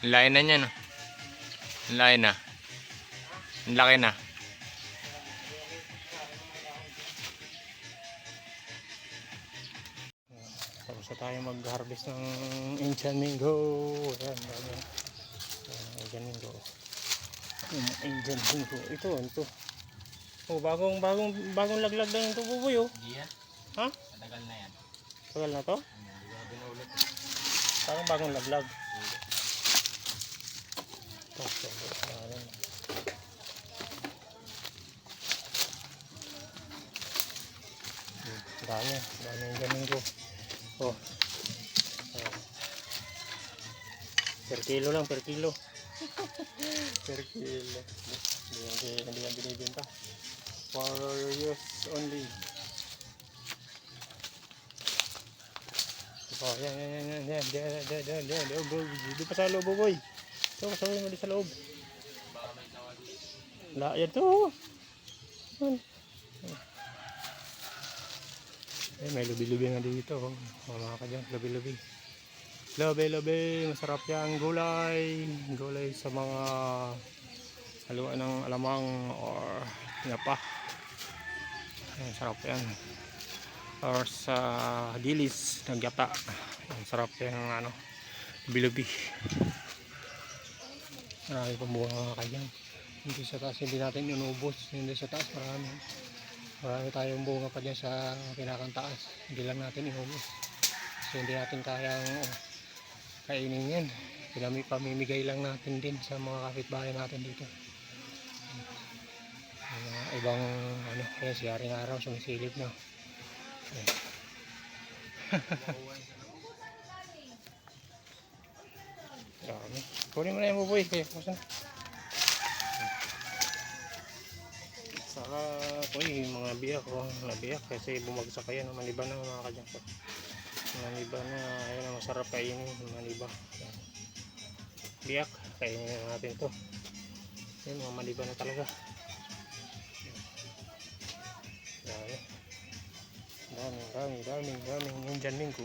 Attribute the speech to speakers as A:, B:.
A: Lain na niya, no? Lain na. Laki na. Tapos na tayo mag-harvest ng Indian Mango. Ayan, ayan. Indian Mango. Indian Mango. Ito. Oh, bagong laglag lang ito, buboy, oh.
B: Hindi yan.
A: Ha?
B: Matagal na yan.
A: Tagal na to?
B: Hindi ko binulot.
A: Parang bagong laglag. Tapos, dami Indian Mango. Oh. Per kilo lang, per kilo. Per kilo. Hindi yan binibenta. For use only. Oh, yan. Doon pa sa loob, boy. Ito, kasawin mo din sa loob. Yan to. May lubi-lubi nga dito. Mga ka dyan, lubi-lubi. Lobe, masarap yan. Gulay sa mga haluan ng alamang or tinapa. Sarap yan. Or sa dilis ng gata. Sarap yan ng ano, lubi-lubi. Marami pang buwan mga kanyang. Hindi sa taas hindi natin inubos. Hindi sa taas marami tayong bunga pa dyan sa pinakantaas. Hindi lang natin inubos. So hindi natin kayang kainin yan. Pamimigay lang natin din sa mga kapitbahay natin dito. Ibang ano, kaya si Haring Araw sumisilip na. Dami. Kunin mo na yung buboy kaya kusan. Saka ito yung mga nabiyak kasi bumagsak kayo ng maniba na mga kadyang. Maniba na ayun ang masarap kainin maniba. Biyak, kainin na natin to. Ayun mga maniba na talaga. Daming Indian Mango.